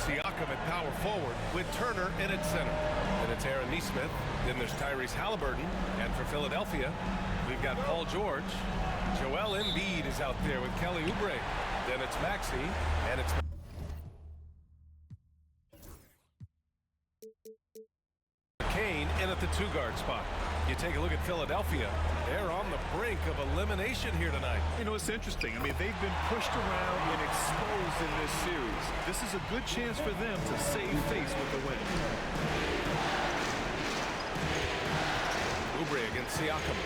Siakam at power forward with Turner in at center. Then it's Aaron Nesmith. Then there's Tyrese Halliburton. And for Philadelphia, we've got Paul George. Joel Embiid is out there with Kelly Oubre. Then it's Maxey, and it's Kane in at the two-guard spot. You take a look at Philadelphia. They're on the brink of elimination here tonight. You know, it's interesting. I mean, they've been pushed around and exposed in this series. This is a good chance for them to save face with the win. Oubre against Siakam.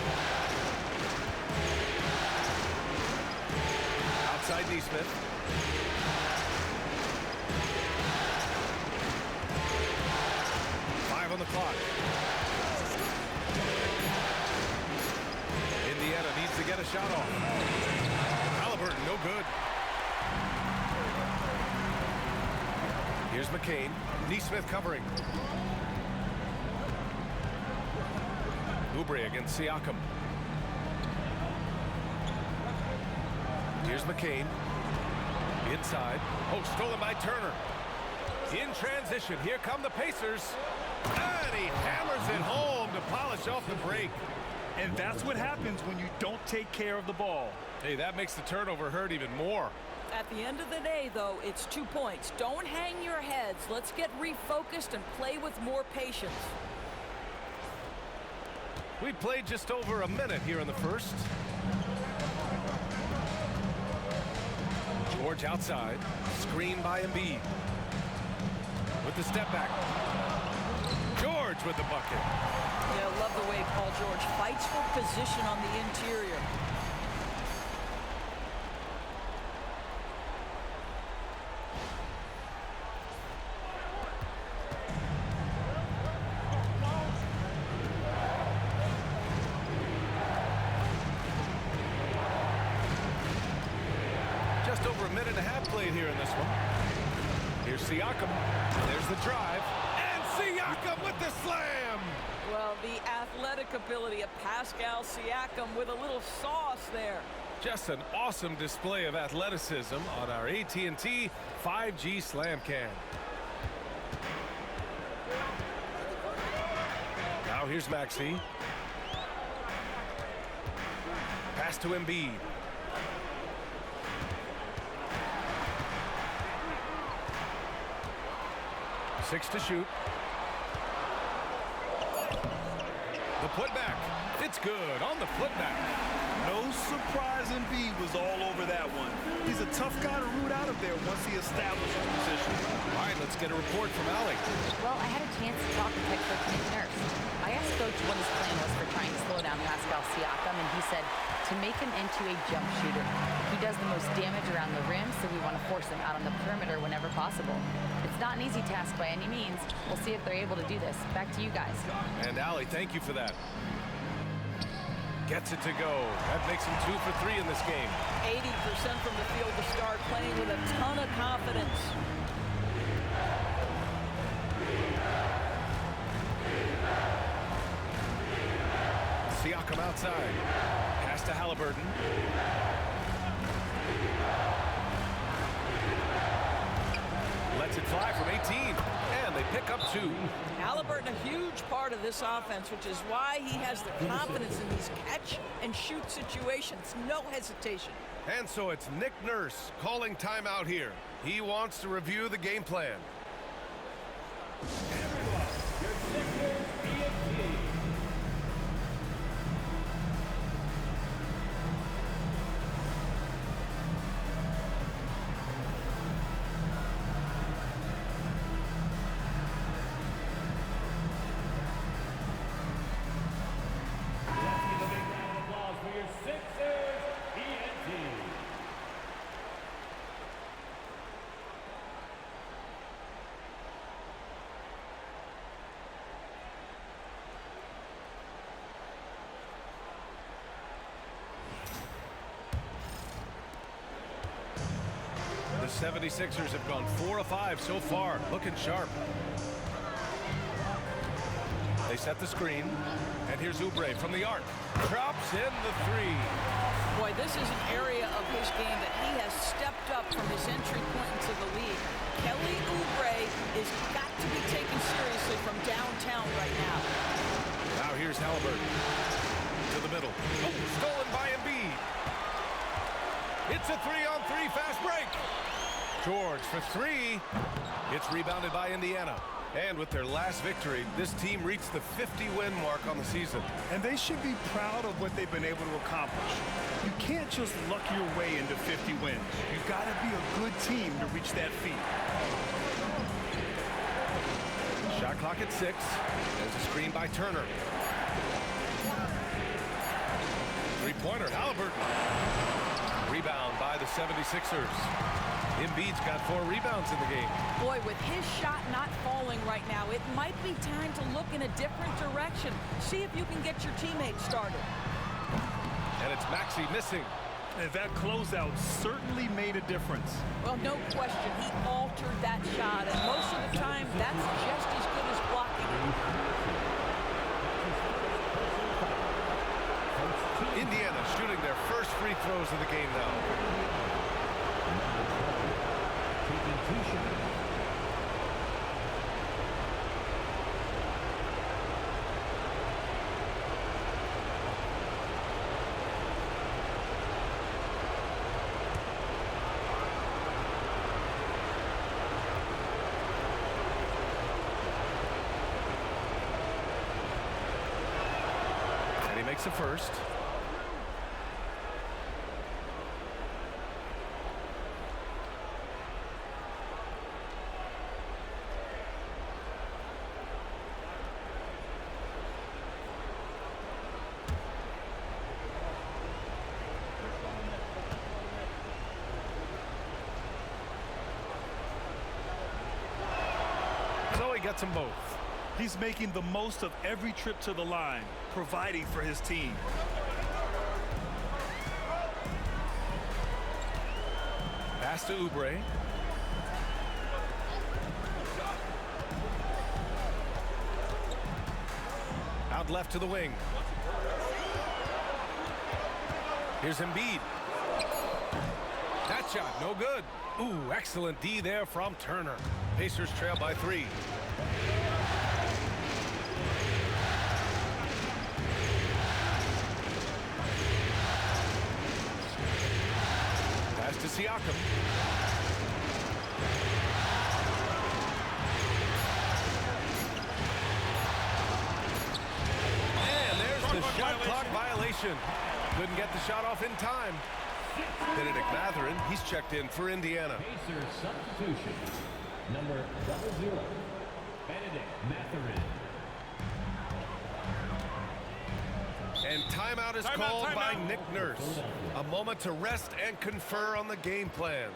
Outside Nesmith. Five on the clock. Indiana needs to get a shot off. Halliburton, no good. Here's McCain. Nesmith covering. Oubre against Siakam. Here's McCain. Inside. Oh, stolen by Turner. In transition. Here come the Pacers. And he hammers it home to polish off the break. And that's what happens when you don't take care of the ball. Hey, that makes the turnover hurt even more. At the end of the day, though, it's 2 points. Don't hang your heads. Let's get refocused and play with more patience. We played just over a minute here in the first. George outside. Screen by Embiid. With the step back. George with the bucket. Yeah, I love the way Paul George fights for position on the interior. Just over a minute and a half played here in this one. Here's Siakam. There's the drive. And Siakam with the slam! Well, the athletic ability of Pascal Siakam with a little sauce there. Just an awesome display of athleticism on our AT&T 5G Slam Cam. Now here's Maxey. Pass to Embiid. 6 to shoot. The putback. It's good on the putback. No surprise Embiid was all over that one. He's a tough guy to root out of there once he establishes position. All right, let's get a report from Allie. Well, I had a chance to talk with head coach Nick Nurse. I asked Coach what his plan was for trying to slow down Pascal Siakam, and he said to make him into a jump shooter. He does the most damage around the rim, so we want to force him out on the perimeter whenever possible. It's not an easy task by any means. We'll see if they're able to do this. Back to you guys. And Allie, thank you for that. Gets it to go. That makes him 2 for 3 in this game. 80% from the field to start, playing with a ton of confidence. Siakam outside. Pass to Halliburton. Lets it fly from 18. And they pick up 2. Halliburton, a huge part of this offense, which is why he has the confidence in these catch-and-shoot situations. No hesitation. And so it's Nick Nurse calling timeout here. He wants to review the game plan. The 76ers have gone 4 of 5 so far, looking sharp. They set the screen, and here's Oubre from the arc. Drops in the 3. Boy, this is an area of his game that he has stepped up from his entry point into the league. Kelly Oubre It's a 3-on-3 fast break. George for three. It's rebounded by Indiana. And with their last victory, this team reached the 50-win mark on the season. And they should be proud of what they've been able to accomplish. You can't just luck your way into 50 wins. You've got to be a good team to reach that feat. Shot clock at 6. There's a screen by Turner. Three-pointer, Halliburton. Rebound by the 76ers. Embiid's got 4 rebounds in the game. Boy, with his shot not falling right now, it might be time to look in a different direction. See if you can get your teammates started. And it's Maxey missing. And that closeout certainly made a difference. Well, no question, he altered that shot, and most of the time, that's just as good as blocking. Indiana shooting their first free throws of the game now. And he makes a first. So he gets them both. He's making the most of every trip to the line, providing for his team. Pass to Oubre. Out left to the wing. Here's Embiid. That shot, no good. Ooh, excellent D there from Turner. Pacers trail by 3. Pass to Siakam. And there's the shot clock violation. Couldn't get the shot off in time. Benedict Mathurin, he's checked in for Indiana. Pacers substitution. Number 00, Benedict Mathurin. And timeout is called by Nick Nurse. A moment to rest and confer on the game plan.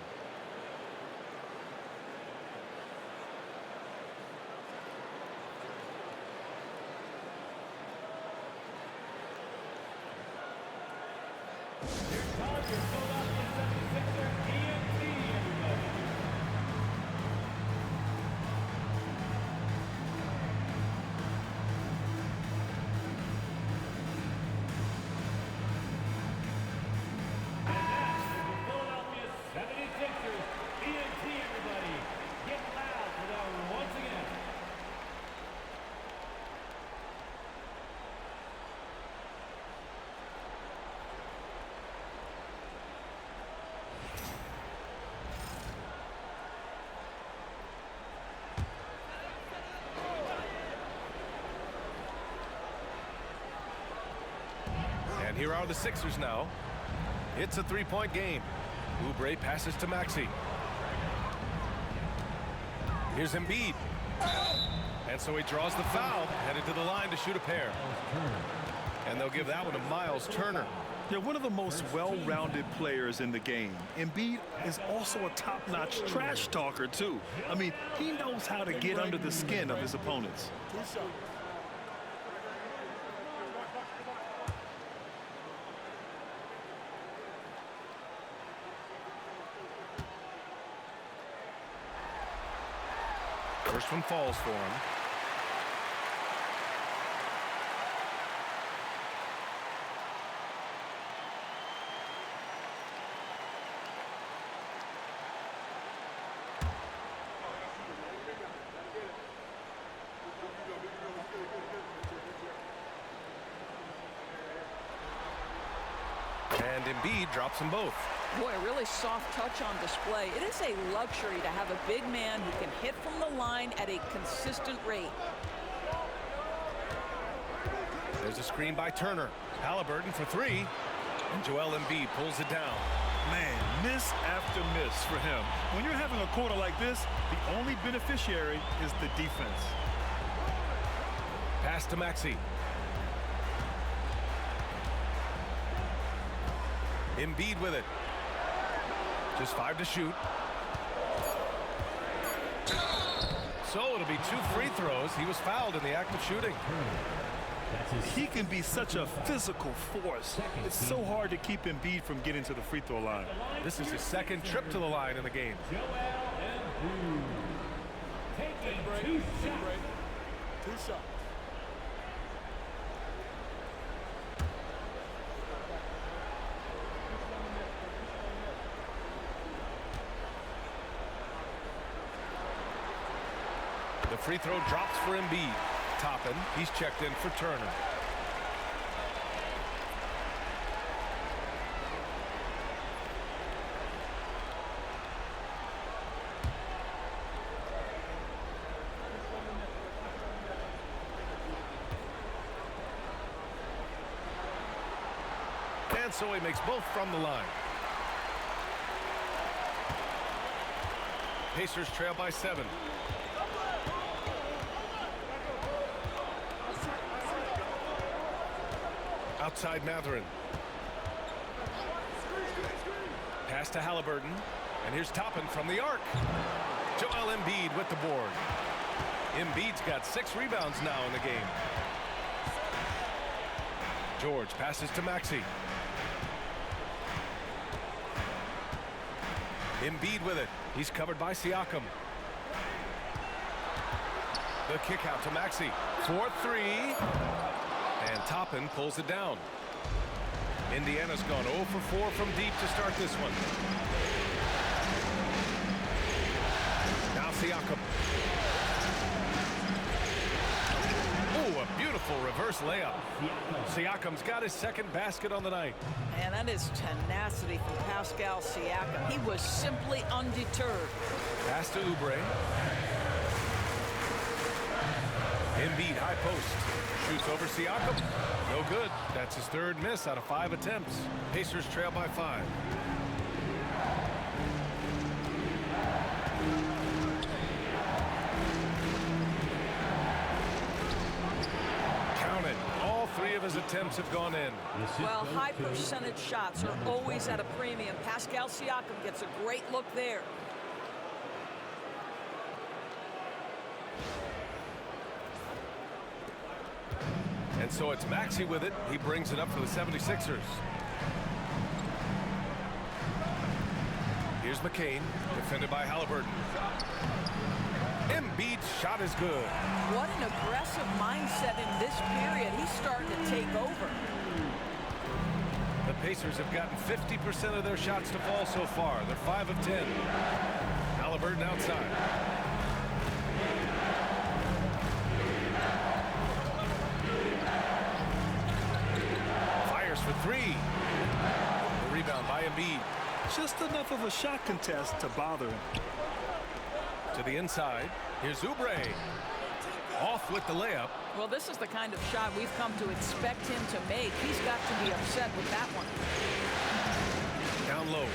And here are the Sixers now. It's a 3-point game. Oubre passes to Maxey. Here's Embiid. And so he draws the foul, headed to the line to shoot a pair. And they'll give that one to Miles Turner. They're one of the most well-rounded players in the game. Embiid is also a top-notch trash talker, too. I mean, he knows how to get under the skin of his opponents. First one falls for him. And Embiid drops them both. Boy, a really soft touch on display. It is a luxury to have a big man who can hit from the line at a consistent rate. There's a screen by Turner. Halliburton for three. And Joel Embiid pulls it down. Man, miss after miss for him. When you're having a quarter like this, the only beneficiary is the defense. Pass to Maxey. Embiid with it. Just 5 to shoot. So it'll be 2 free throws. He was fouled in the act of shooting. He can be such a physical force. It's so hard to keep Embiid from getting to the free throw line. This is his second trip to the line in the game. Joel Embiid taking 2 shots. 2 shots. The free throw drops for Embiid. Toppin, he's checked in for Turner. And so he makes both from the line. Pacers trail by 7. Outside Mathurin. Pass to Halliburton. And here's Toppin from the arc. Joel Embiid with the board. Embiid's got 6 rebounds now in the game. George passes to Maxey. Embiid with it. He's covered by Siakam. The kick out to Maxey. 4-3. And Toppin pulls it down. Indiana's gone 0 for 4 from deep to start this one. Now Siakam. Oh, a beautiful reverse layup. Siakam's got his second basket on the night. And that is tenacity from Pascal Siakam. He was simply undeterred. Pass to Oubre. Embiid high post. Shoots over Siakam. No good. That's his 3rd miss out of 5 attempts. Pacers trail by 5. Count it. All 3 of his attempts have gone in. Well, high percentage shots are always at a premium. Pascal Siakam gets a great look there. And so it's Maxey with it. He brings it up for the 76ers. Here's McCain, defended by Halliburton. Embiid's shot is good. What an aggressive mindset in this period. He's starting to take over. The Pacers have gotten 50% of their shots to fall so far. They're 5 of 10. Halliburton outside. For 3. The rebound by Embiid. Just enough of a shot contest to bother him. To the inside. Here's Oubre. Off with the layup. Well, this is the kind of shot we've come to expect him to make. He's got to be upset with that one. Down low.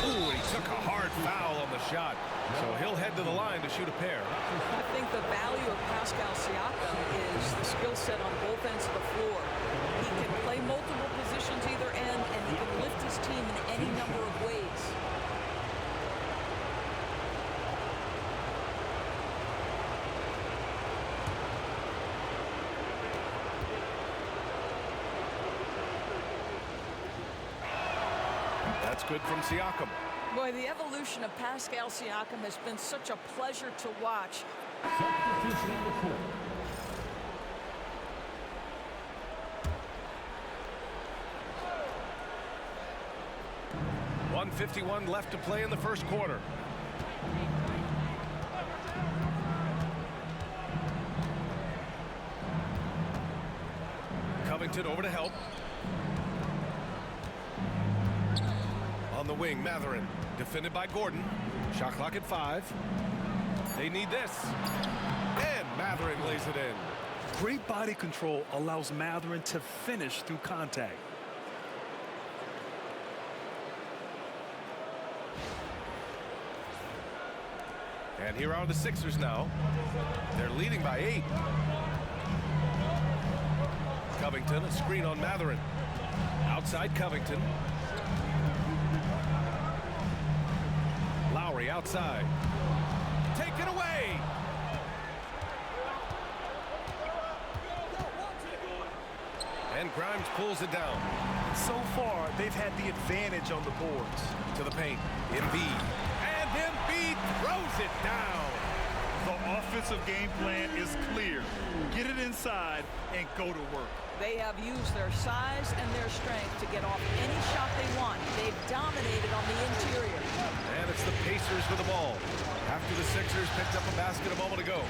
Ooh, he took a hard foul on the shot. So he'll head to the line to shoot a pair. I think the value of Pascal Siakam is the skill set on both ends of the floor. He can play multiple positions either end, and he can lift his team in any number of ways. That's good from Siakam. Boy, the evolution of Pascal Siakam has been such a pleasure to watch. Substitution number 4. 1:51 left to play in the first quarter. Covington over to help. On the wing, Mathurin, defended by Gordon. Shot clock at 5. They need this. And Mathurin lays it in. Great body control allows Mathurin to finish through contact. And here are the Sixers now. They're leading by 8. Covington, a screen on Mathurin. Outside Covington. Lowry outside. Taken away. And Grimes pulls it down. So far, they've had the advantage on the boards. To the paint, Embiid. And Embiid throws it down. The offensive game plan is clear. Get it inside and go to work. They have used their size and their strength to get off any shot they want. They've dominated on the interior. And it's the Pacers with the ball. After the Sixers picked up a basket a moment ago.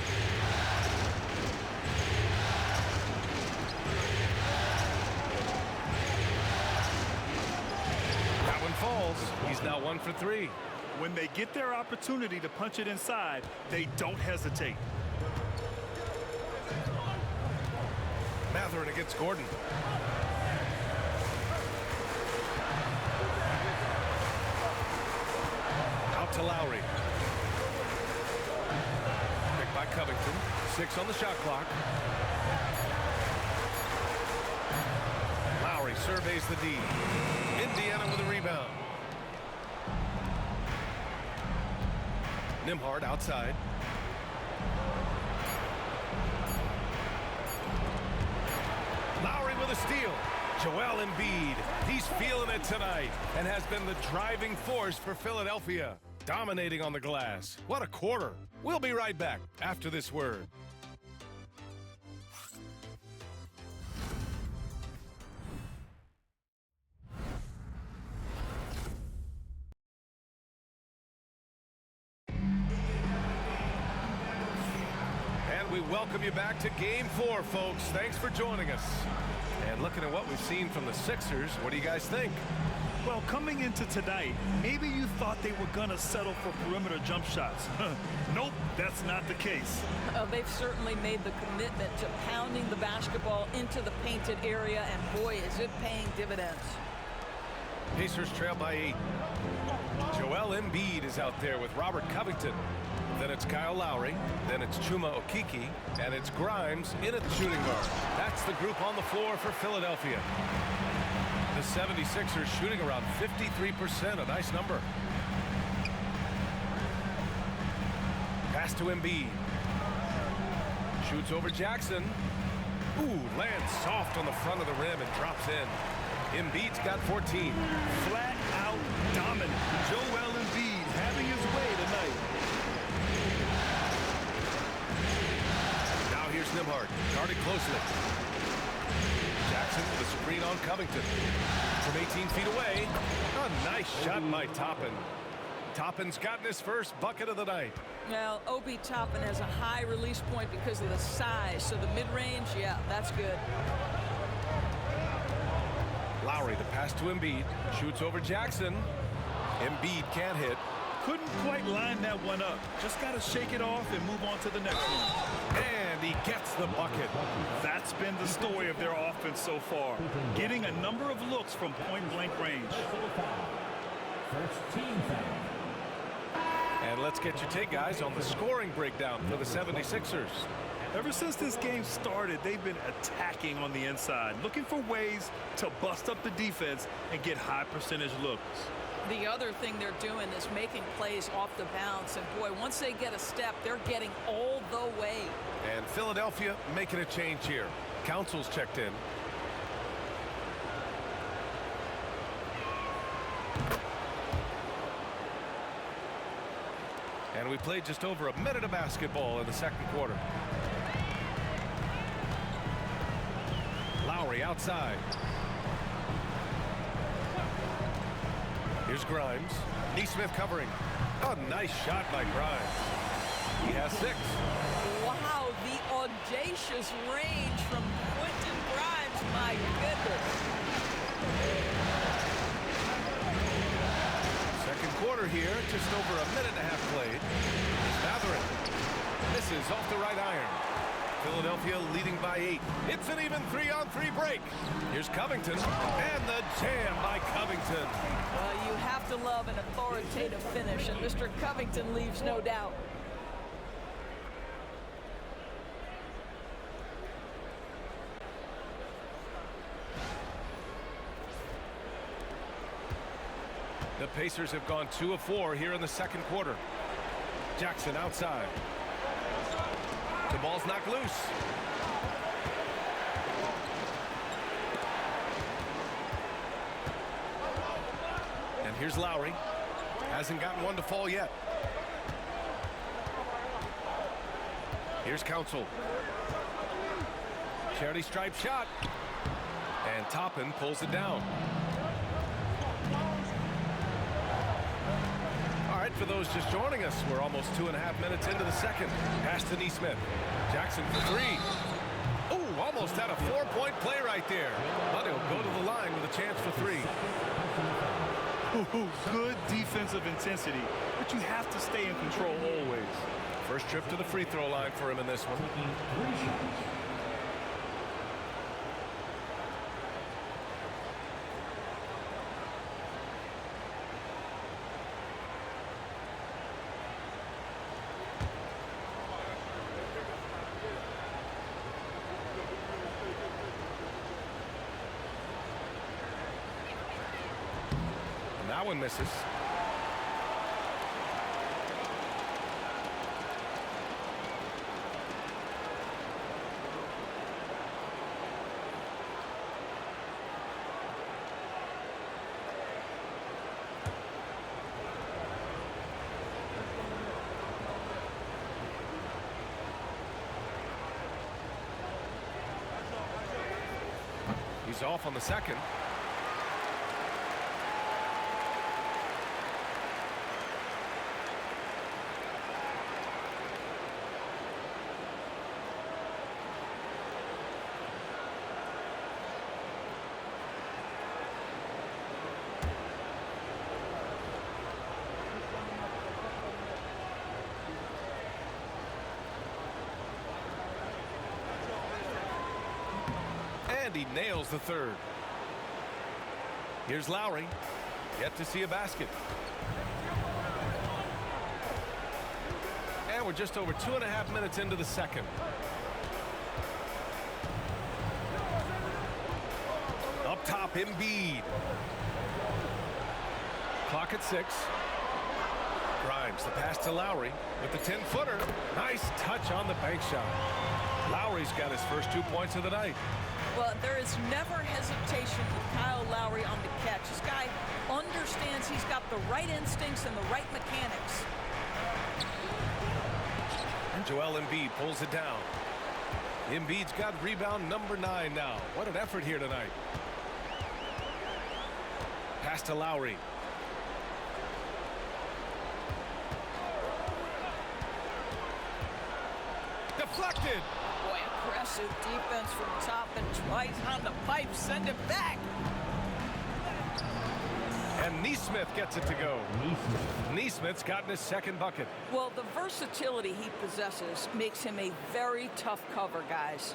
That one falls. He's now 1 for 3. When they get their opportunity to punch it inside, they don't hesitate. Mathurin against Gordon. Out to Lowry. Picked by Covington. 6 on the shot clock. Lowry surveys the D. Indiana with a rebound. Nembhard outside. Lowry with a steal. Joel Embiid. He's feeling it tonight and has been the driving force for Philadelphia. Dominating on the glass. What a quarter. We'll be right back after this word. We welcome you back to Game 4, folks. Thanks for joining us. And looking at what we've seen from the Sixers, what do you guys think? Well, coming into tonight, maybe you thought they were going to settle for perimeter jump shots. Nope, that's not the case. They've certainly made the commitment to pounding the basketball into the painted area, and boy, is it paying dividends. Pacers trail by 8. Joel Embiid is out there with Robert Covington. Then it's Kyle Lowry, then it's Chuma Okeke, and it's Grimes in at the shooting guard. That's the group on the floor for Philadelphia. The 76ers shooting around 53%, a nice number. Pass to Embiid. Shoots over Jackson. Ooh, lands soft on the front of the rim and drops in. Embiid's got 14. Flat out dominant. Joel Embiid having his way tonight. Here's Nembhard, guarded closely. Jackson with a screen on Covington. From 18 feet away, a nice shot by Toppin. Toppin's gotten his first bucket of the night. Well, Obi Toppin has a high release point because of the size, so the mid-range, yeah, that's good. Lowry, the pass to Embiid, shoots over Jackson. Embiid can't hit. Couldn't quite line that one up. Just got to shake it off and move on to the next one. And he gets the bucket. That's been the story of their offense so far. Getting a number of looks from point-blank range. First team foul. And let's get your take, guys, on the scoring breakdown for the 76ers. Ever since this game started, they've been attacking on the inside, looking for ways to bust up the defense and get high percentage looks. The other thing they're doing is making plays off the bounce. And, boy, once they get a step, they're getting all the way. And Philadelphia making a change here. Council's checked in. And we played just over a minute of basketball in the second quarter. Lowry outside. Here's Grimes. Nesmith covering. A nice shot by Grimes. He has 6. Wow, the audacious range from Quentin Grimes. My goodness. quarter here, just over a minute and a half played. Matherin misses off the right iron. Philadelphia leading by 8. It's an even 3-on-3 break. Here's Covington, and the jam by Covington. You have to love an authoritative finish, and Mr. Covington leaves no doubt. The Pacers have gone 2 of 4 here in the second quarter. Jackson outside. The ball's knocked loose. And here's Lowry. Hasn't gotten one to fall yet. Here's Council. Charity stripe shot. And Toppin pulls it down. All right, for those just joining us, we're almost 2.5 minutes into the second. Pass to Neesmith. Jackson for 3. Ooh, almost had a 4-point play right there. But he'll go to the line with a chance for 3. Ooh, good defensive intensity, but you have to stay in control always. First trip to the free throw line for him in this one. That one misses. He's off on the second. And he nails the third. Here's Lowry. Yet to see a basket. And we're just over 2.5 minutes into the second. Up top, Embiid. Clock at 6. Grimes, the pass to Lowry with the 10-footer. Nice touch on the bank shot. Lowry's got his first 2 points of the night. Well, there is never hesitation with Kyle Lowry on the catch. This guy understands he's got the right instincts and the right mechanics. And Joel Embiid pulls it down. Embiid's got rebound number 9 now. What an effort here tonight. Pass to Lowry. Deflected. Boy, impressive defense from Toppin. Twice on the pipe, send it back. And Neesmith gets it to go. Neesmith's gotten his second bucket. Well, the versatility he possesses makes him a very tough cover, guys.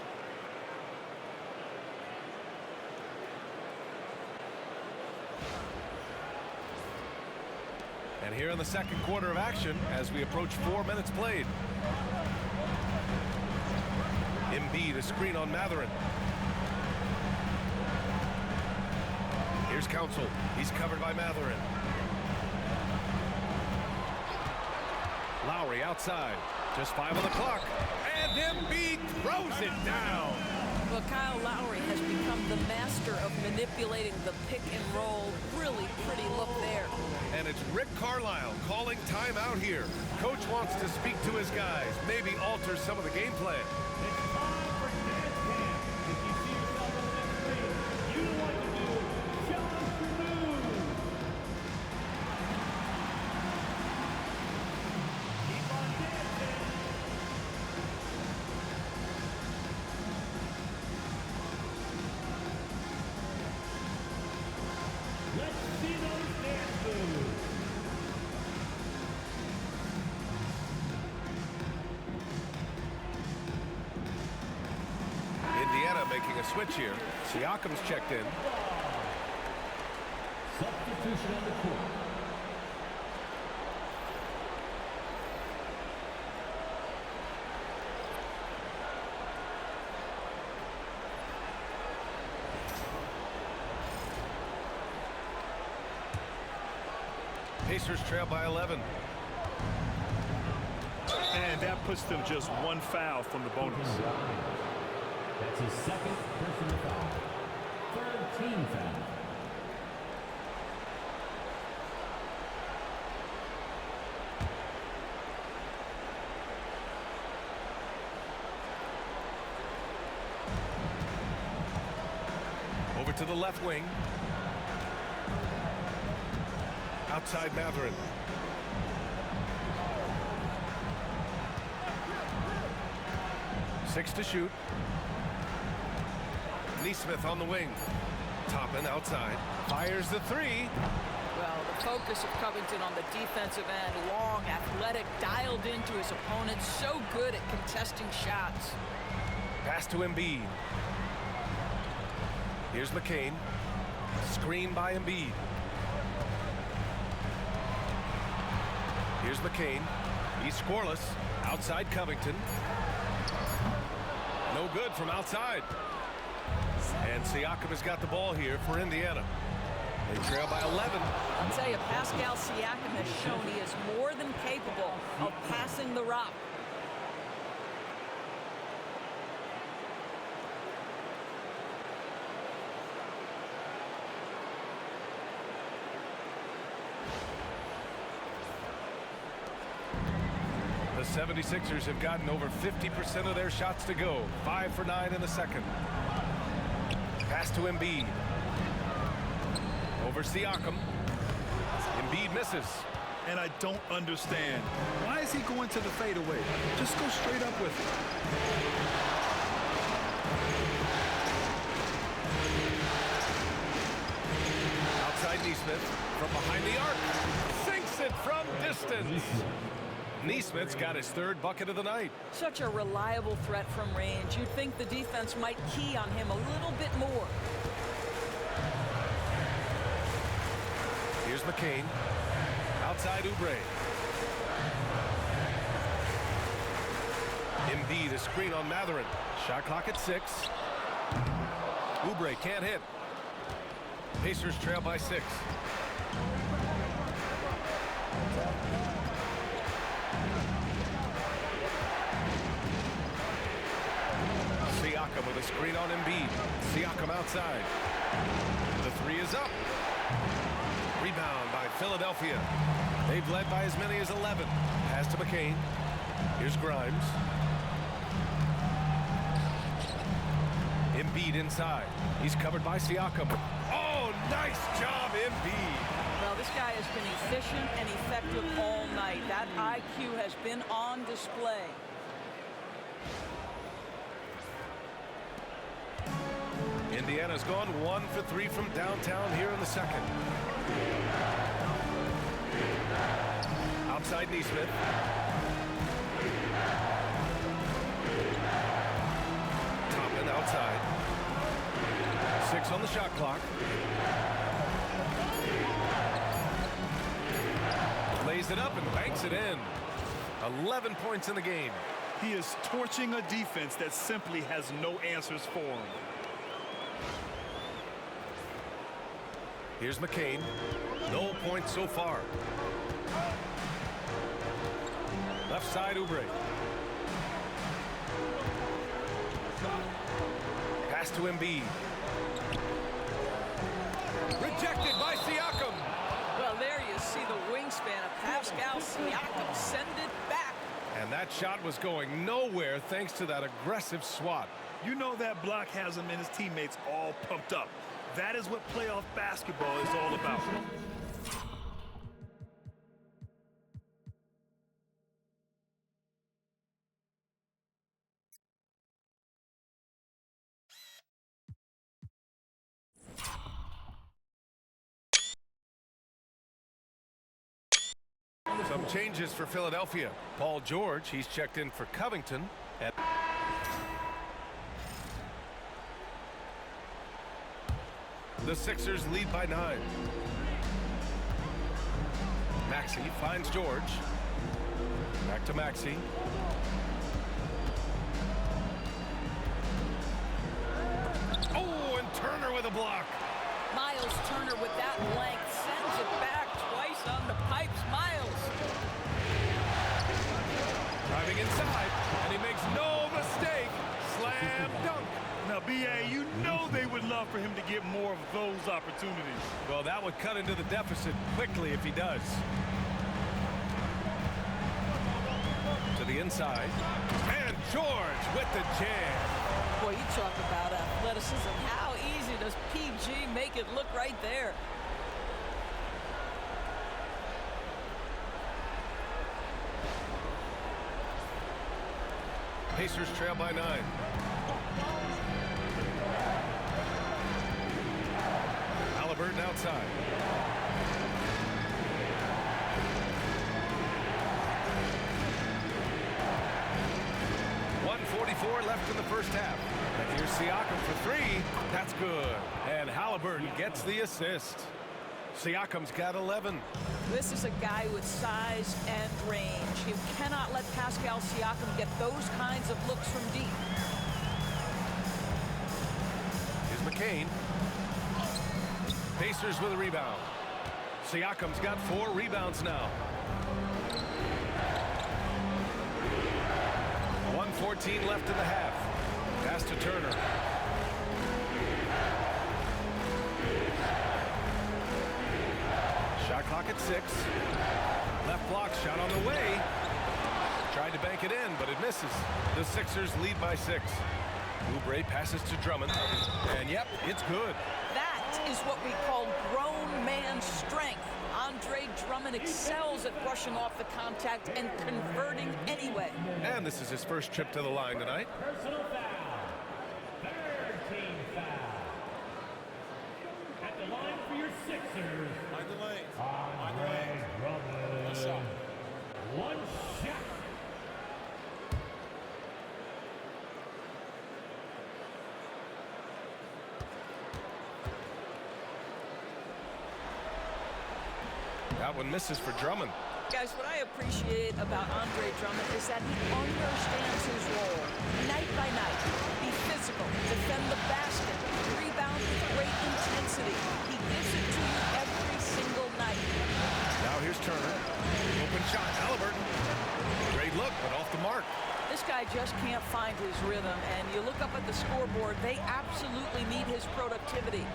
And here in the second quarter of action, as we approach 4 minutes played. Embiid, a screen on Matherin. Here's Council. He's covered by Matherin. Lowry outside. Just 5 on the clock. And Embiid throws it down. Well, Kyle Lowry has become the master of manipulating the pick and roll. Really pretty look there. And it's Rick Carlisle calling timeout here. Coach wants to speak to his guys, maybe alter some of the game plan. It's time for dance camp. If you see yourself on that screen, you know what to do. Challenge your move. Keep on dancing. Let's see those dance moves. Indiana making a switch here. Siakam's checked in. Substitution on the court. Pacers trail by 11. And that puts them just one foul from the bonus. That's his second personal foul. Third team foul. Over to the left wing. Outside Matherin. Six to shoot. Neesmith on the wing. Toppin outside. Fires the three. Well, the focus of Covington on the defensive end, long, athletic, dialed into his opponent, so good at contesting shots. Pass to Embiid. Here's McCain. Screen by Embiid. Here's McCain. He's scoreless. Outside Covington. No good from outside. And Siakam has got the ball here for Indiana. They trail by 11. I'll tell you, Pascal Siakam has shown he is more than capable of passing the rock. The 76ers have gotten over 50% of their shots to go. 5 for 9 in the second. Pass to Embiid. Over Siakam. Embiid misses. And I don't understand. Why is he going to the fadeaway? Just go straight up with it. Outside Neesmith from behind the arc. Sinks it from distance. Neesmith's got his third bucket of the night. Such a reliable threat from range. You'd think the defense might key on him a little bit more. Here's McCain. Outside Oubre. Embiid, a screen on Matherin. Shot clock at 6. Oubre can't hit. Pacers trail by 6. Siakam with a screen on Embiid. Siakam outside. The three is up. Rebound by Philadelphia. They've led by as many as 11. Pass to McCain. Here's Grimes. Embiid inside. He's covered by Siakam. Oh, nice job, Embiid. Well, this guy has been efficient and effective all night. That IQ has been on display. Indiana's gone 1 for 3 from downtown here in the second. Outside Neesmith. Toppin outside. 6 on the shot clock. Lays it up and banks it in. 11 points in the game. He is torching a defense that simply has no answers for him. Here's McCain. No points so far. Left side, Oubre. Pass to Embiid. Rejected by Siakam. Well, there you see the wingspan of Pascal Siakam. Send it back. And that shot was going nowhere thanks to that aggressive swat. You know that block has him and his teammates all pumped up. That is what playoff basketball is all about. Some changes for Philadelphia. Paul George, he's checked in for Covington. The Sixers lead by 9. Maxey finds George. Back to Maxey. Oh, and Turner with a block. Miles Turner with that length sends it back twice on the pipes. Miles. Driving inside, and he makes no mistake. Slam dunk. Now, B.A., you know they would love for him to get more of those opportunities. Well, that would cut into the deficit quickly if he does. To the inside. And George with the jam. Boy, you talk about athleticism. How easy does PG make it look right there? Pacers trail by 9. Halliburton outside. .144 left in the first half. And here's Siakam for 3. That's good. And Halliburton gets the assist. Siakam's got 11. This is a guy with size and range. You cannot let Pascal Siakam get those kinds of looks from deep. Here's McCain. Pacers with a rebound. Siakam's got 4 rebounds now. 1:14 left in the half. Pass to Turner. Shot clock at 6. Left block shot on the way. Tried to bank it in, but it misses. The Sixers lead by 6. Oubre passes to Drummond. And yep, it's good. That is what we call grown man strength. Andre Drummond excels at brushing off the contact and converting anyway. And this is his first trip to the line tonight. Personal foul. Third team foul. At the line for your Sixers. Mind the lane. Andre Drummond. One shot. One shot. That one misses for Drummond. Guys, what I appreciate about Andre Drummond is that he understands his role night by night. Be physical, defend the basket, rebound with great intensity. He gives it to you every single night. Now here's Turner. Open shot, Halliburton. Great look, but off the mark. This guy just can't find his rhythm, and you look up at the scoreboard, they absolutely need his productivity.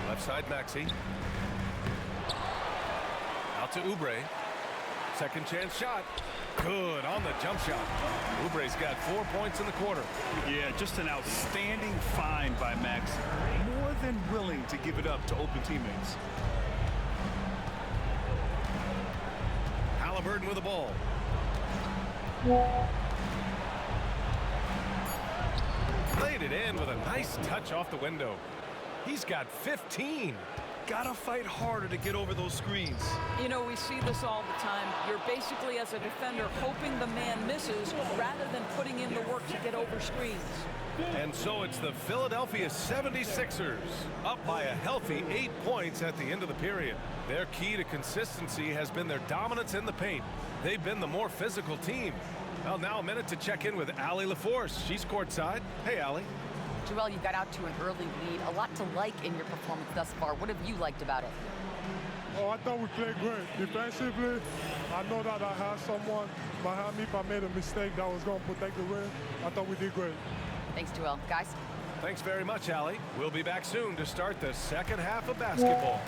Left side, Maxey. Out to Oubre. Second chance shot. Good on the jump shot. Oubre's got 4 points in the quarter. Yeah, just an outstanding find by Max. More than willing to give it up to open teammates. Halliburton with the ball. Played it in with a nice touch off the window. He's got 15. Gotta fight harder to get over those screens. You know, we see this all the time. You're basically, as a defender, hoping the man misses rather than putting in the work to get over screens. And so it's the Philadelphia 76ers up by a healthy 8 points at the end of the period. Their key to consistency has been their dominance in the paint. They've been the more physical team. Well, now a minute to check in with Allie LaForce. She's courtside. Hey, Allie. Joel, you got out to an early lead. A lot to like in your performance thus far. What have you liked about it? Oh, I thought we played great. Defensively, I know that I had someone behind me if I made a mistake that was going to protect the rim. I thought we did great. Thanks, Joel. Guys? Thanks very much, Allie. We'll be back soon to start the second half of basketball.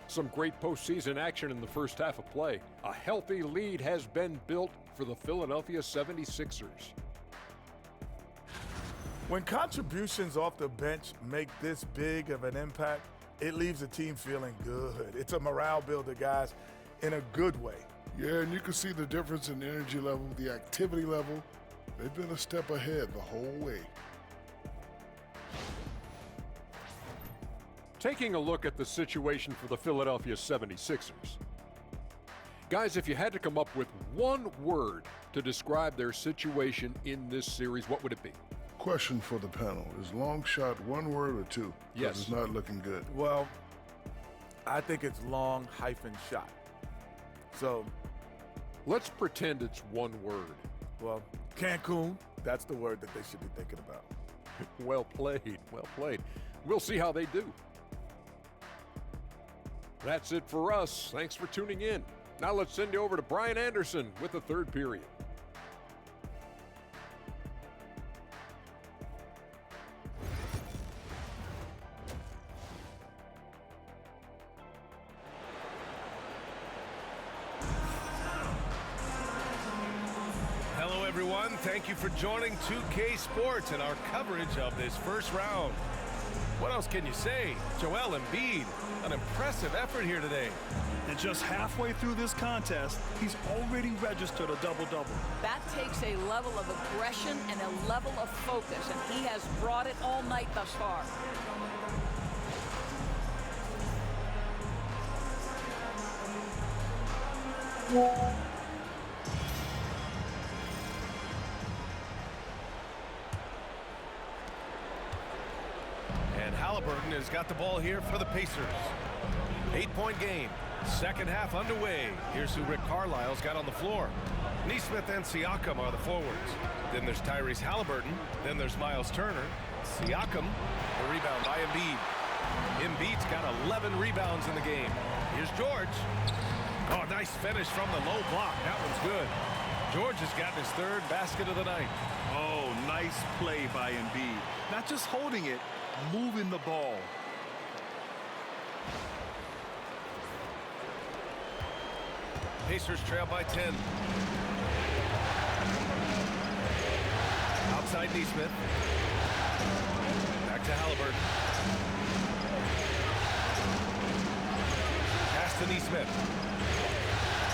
Some great postseason action in the first half of play. A healthy lead has been built for the Philadelphia 76ers. When contributions off the bench make this big of an impact, it leaves the team feeling good. It's a morale builder, guys. in a good way. Yeah, and you can see the difference in the energy level, the activity level. They've been a step ahead the whole way. Taking a look at the situation for the Philadelphia 76ers. Guys, if you had to come up with one word to describe their situation in this series, what would it be? Question for the panel. Is long shot one word or two? 'Cause Yes. It's not looking good. Well, I think it's long hyphen shot. So, Let's pretend it's one word. well, Cancun, that's the word that they should be thinking about. Well played, well played. We'll see how they do. That's it for us. Thanks for tuning in. Now let's send you over to Brian Anderson with the third period. Hello, everyone. Thank you for joining 2K Sports and our coverage of this first round. What else can you say? Joel Embiid, an impressive effort here today. And just halfway through this contest, he's already registered a double-double. That takes a level of aggression and a level of focus, and he has brought it all night thus far. And Halliburton has got the ball here for the Pacers. 8-point game. Second half underway. Here's who Rick Carlisle's got on the floor. Nesmith and Siakam are the forwards. Then there's Tyrese Halliburton. Then there's Miles Turner. Siakam, the rebound by Embiid. Embiid's got 11 rebounds in the game. Here's George. Oh, nice finish from the low block. That one's good. George has gotten his third basket of the night. Oh, nice play by Embiid. Not just holding it, moving the ball. Pacers trail by 10. Outside Nesmith. Back to Halliburton. Pass to Nesmith.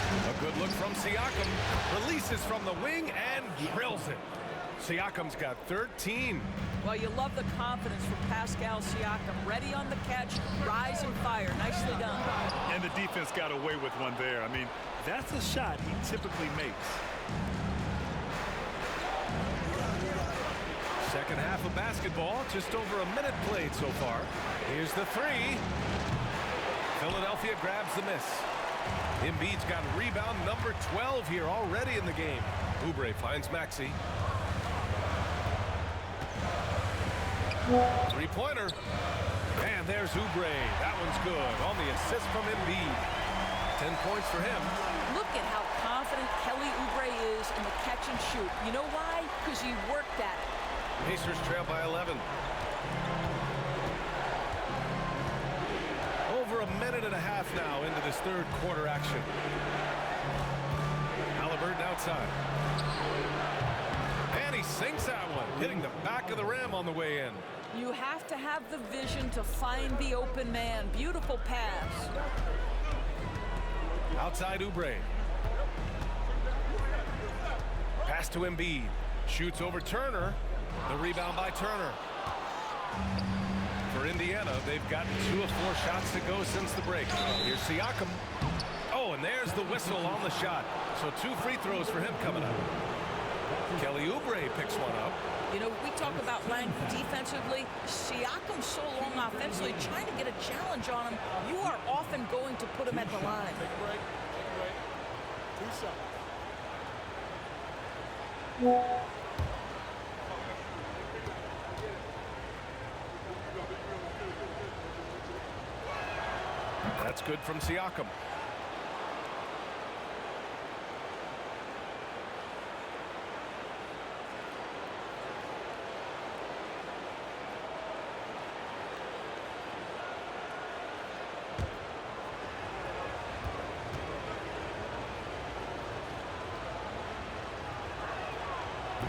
A good look from Siakam. Releases from the wing and drills it. Siakam's got 13. Well, you love the confidence from Pascal Siakam. Ready on the catch, rise and fire. Nicely done. And the defense got away with one there. I mean, that's a shot he typically makes. Second half of basketball, just over a minute played so far. Here's the three. Philadelphia grabs the miss. Embiid's got rebound number 12 here already in the game. Oubre finds Maxey. Three-pointer. And there's Oubre. That one's good on the assist from Embiid. 10 points for him. Look at how confident Kelly Oubre is in the catch and shoot. You know why? Because he worked at it. Pacers trail by 11. Over a minute and a half now into this third quarter action. Halliburton outside. And he sinks that one, hitting the back of the rim on the way in. You have to have the vision to find the open man. Beautiful pass. Outside Oubre. Pass to Embiid. Shoots over Turner. The rebound by Turner. For Indiana, they've gotten 2 of 4 shots to go since the break. Here's Siakam. Oh, and there's the whistle on the shot. So 2 free throws for him coming up. Kelly Oubre picks one up. You know, we talk about length defensively. Siakam's so long offensively, trying to get a challenge on him. You are often going to put him at the line. Take a break. 2 seconds. That's good from Siakam.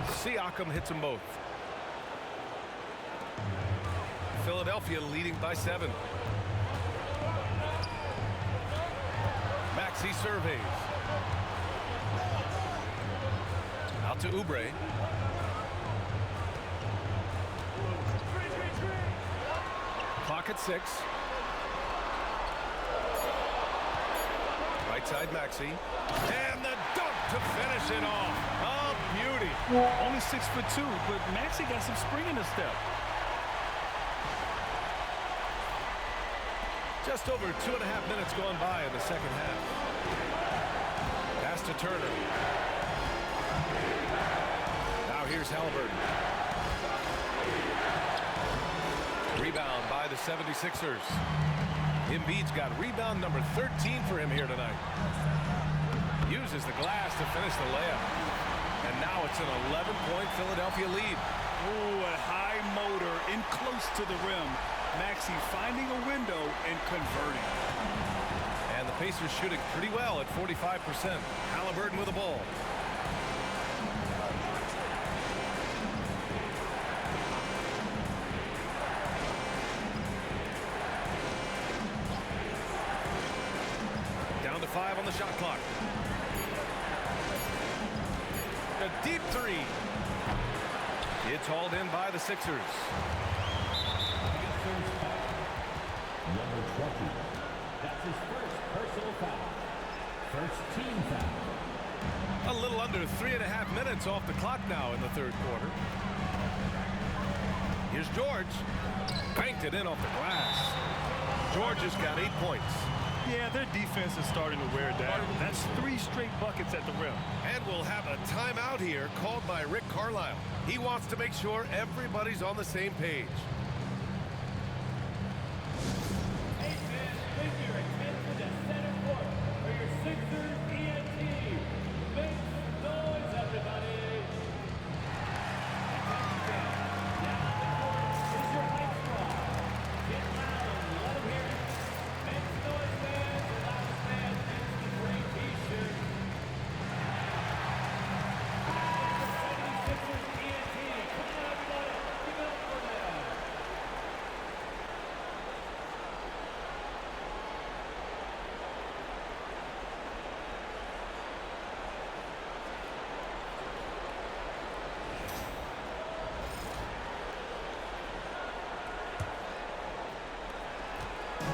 Siakam hits them both. Philadelphia leading by 7. Maxey surveys. Out to Oubre. Clock at 6. Right side Maxey. And the dunk to finish it off. Oh, beauty. Only 6'2", but Maxey got some spring in his step. Just over 2.5 minutes gone by in the second half. Pass to Turner. Now here's Halliburton. Rebound by the 76ers. Embiid's got rebound number 13 for him here tonight. Uses the glass to finish the layup. And now it's an 11-point Philadelphia lead. Ooh, a high motor in close to the rim. Maxey finding a window and converting. And the Pacers shooting pretty well at 45%. Halliburton with the ball. Down to 5 on the shot clock. A deep three. It's hauled in by the Sixers. Number 20. That's his first personal foul. First team foul. A little under 3.5 minutes off the clock now in the third quarter. Here's George. Banked it in off the glass. George has got 8 points. Yeah, their defense is starting to wear down. That's 3 straight buckets at the rim. And we'll have a timeout here called by Rick Carlisle. He wants to make sure everybody's on the same page.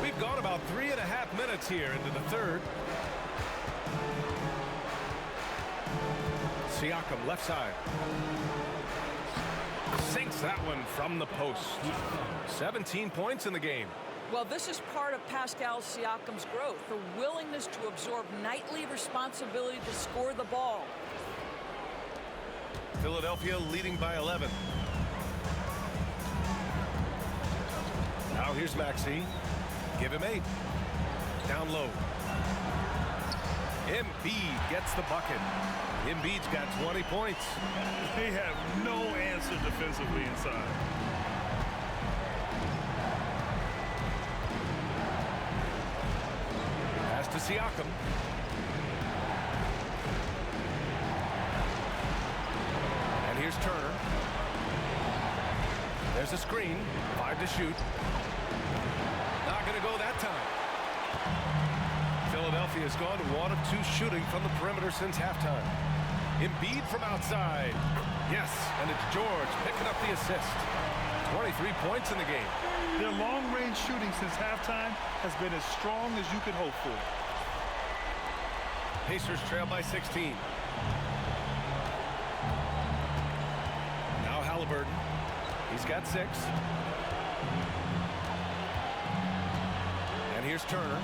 We've gone about 3.5 minutes here into the third. Siakam left side. Sinks that one from the post. 17 points in the game. Well, this is part of Pascal Siakam's growth, the willingness to absorb nightly responsibility to score the ball. Philadelphia leading by 11. Now here's Maxey. Give him 8. Down low. Embiid gets the bucket. Embiid's got 20 points. They have no answer defensively inside. Pass to Siakam. And here's Turner. There's a screen. 5 to shoot. Not going to go that time. Philadelphia has gone to 1 of 2 shooting from the perimeter since halftime. Embiid from outside. Yes, and it's George picking up the assist. 23 points in the game. Their long-range shooting since halftime has been as strong as you could hope for. Pacers trail by 16. Now Halliburton. He's got 6. And here's Turner.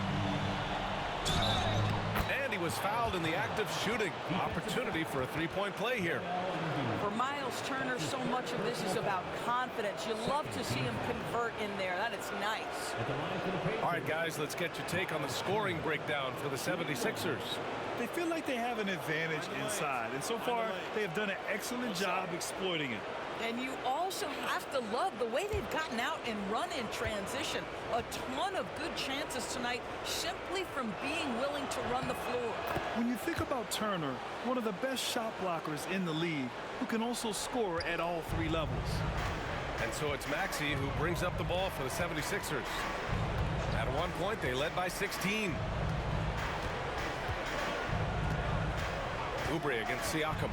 And he was fouled in the act of shooting. Opportunity for a 3-point play here. For Miles Turner, so much of this is about confidence. You love to see him convert in there. That is nice. All right, guys, let's get your take on the scoring breakdown for the 76ers. They feel like they have an advantage inside, and so far they have done an excellent job exploiting it. And you also have to love the way they've gotten out and run in transition. A ton of good chances tonight simply from being willing to run the floor. When you think about Turner, one of the best shot blockers in the league, who can also score at all 3 levels. And so it's Maxey who brings up the ball for the 76ers. At one point, they led by 16. Oubre against Siakam.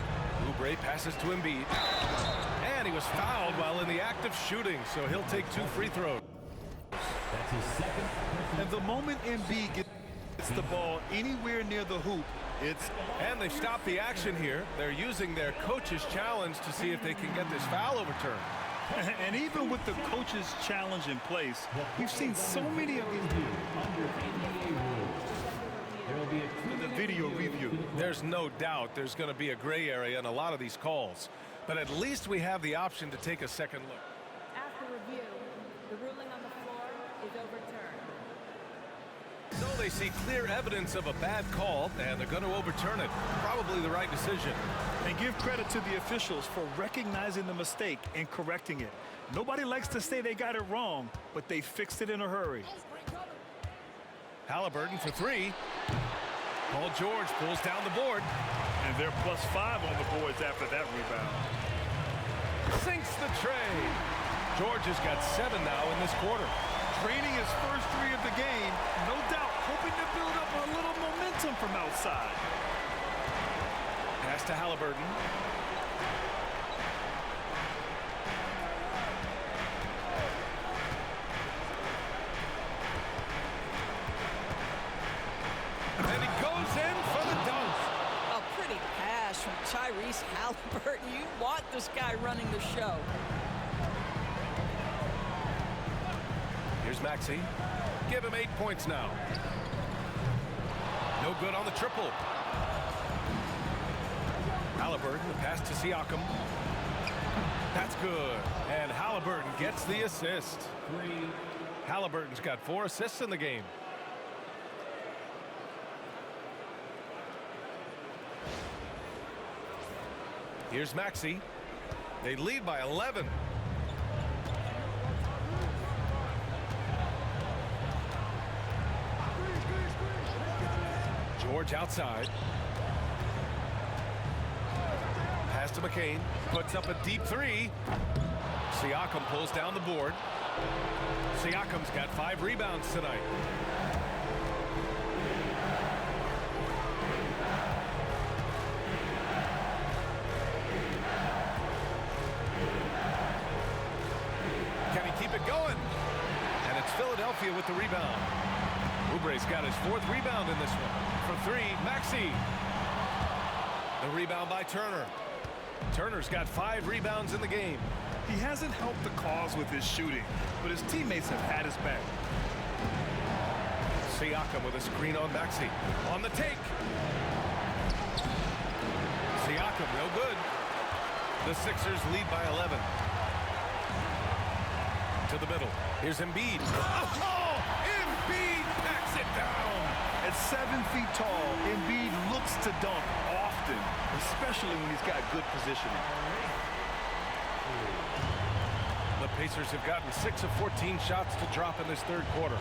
Oubre passes to Embiid. And he was fouled while in the act of shooting, so he'll take 2 free throws. That's his second. And the moment Embiid gets the ball anywhere near the hoop, And they've stopped the action here. They're using their coach's challenge to see if they can get this foul overturned. And even with the coach's challenge in place, we've seen so many of these. The video review. There's no doubt there's going to be a gray area in a lot of these calls. But at least we have the option to take a second look. After review, the ruling on the floor is overturned. So they see clear evidence of a bad call, and they're going to overturn it. Probably the right decision. And give credit to the officials for recognizing the mistake and correcting it. Nobody likes to say they got it wrong, but they fixed it in a hurry. Halliburton for 3. Paul George pulls down the board. And they're +5 on the boards after that rebound. Sinks the tray. George has got 7 now in this quarter. Draining his first 3 of the game, no doubt hoping to build up a little momentum from outside. Pass to Halliburton. And he goes in for the dunk. A pretty pass from Tyrese Halliburton. You want this guy running the show. Here's Maxey. Give him 8 points now. No good on the triple. Halliburton, the pass to Siakam. That's good. And Halliburton gets the assist. Halliburton's got 4 assists in the game. Here's Maxey. They lead by 11. George outside. Pass to McCain. Puts up a deep 3. Siakam pulls down the board. Siakam's got 5 rebounds tonight. Can he keep it going? And it's Philadelphia with the rebound. Oubre's got his 4th rebound in this one. For 3, Maxey. The rebound by Turner. Turner's got 5 rebounds in the game. He hasn't helped the cause with his shooting, but his teammates have had his back. Siakam with a screen on Maxey. On the take. Siakam, no good. The Sixers lead by 11. To the middle. Here's Embiid. Oh, Embiid backs it down. At 7 feet tall, Embiid looks to dunk often, especially when he's got good positioning. The Pacers have gotten 6 of 14 shots to drop in this 3rd quarter.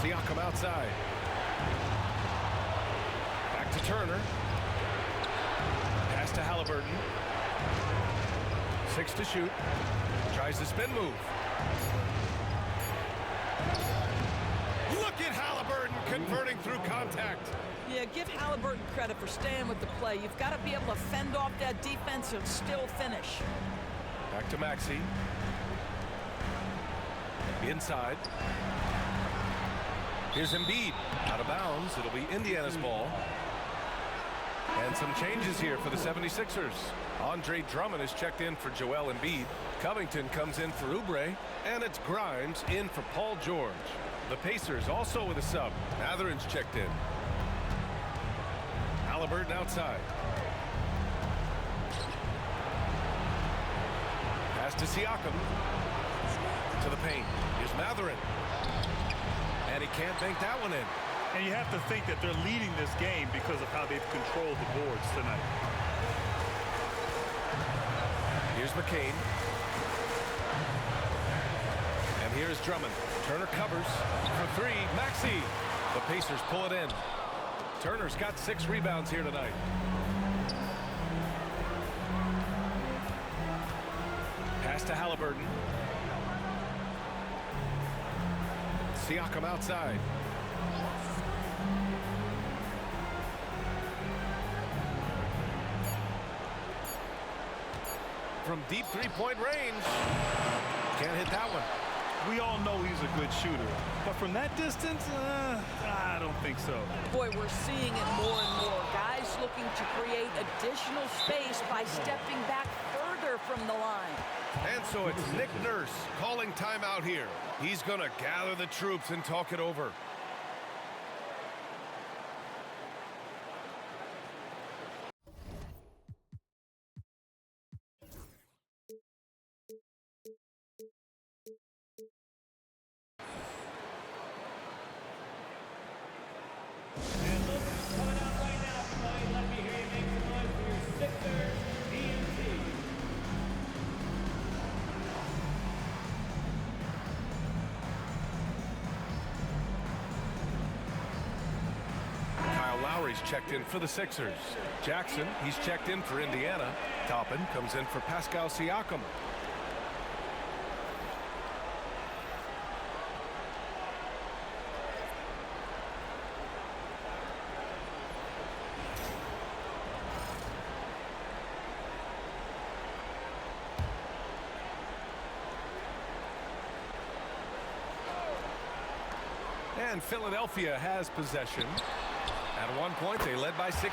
Siakam outside. Back to Turner. Pass to Halliburton. 6 to shoot. Tries the spin move. Look at Halliburton converting through contact. Yeah, give Halliburton credit for staying with the play. You've got to be able to fend off that defense and still finish. Back to Maxey. Inside. Here's Embiid. Out of bounds. It'll be Indiana's ball. And some changes here for the 76ers. Andre Drummond is checked in for Joel Embiid. Covington comes in for Oubre. And it's Grimes in for Paul George. The Pacers also with a sub. Matherin's checked in. Halliburton outside. Pass to Siakam. To the paint. Here's Matherin. And he can't bank that one in. And you have to think that they're leading this game because of how they've controlled the boards tonight. Here's McCain. And here's Drummond. Turner covers for 3. Maxey. The Pacers pull it in. Turner's got 6 rebounds here tonight. Pass to Halliburton. Siakam outside. from deep three-point range. Can't hit that one. We all know he's a good shooter, but from that distance, I don't think so. Boy, we're seeing it more and more. Guys looking to create additional space by stepping back further from the line. And so it's Nick Nurse calling timeout here. He's going to gather the troops and talk it over. And look who's coming out right now, Floyd. Let me hear you make some noise for your Sixers DNT. Kyle Lowry's checked in for the Sixers. Jackson, he's checked in for Indiana. Toppin comes in for Pascal Siakam. And Philadelphia has possession. At one point, they led by 16.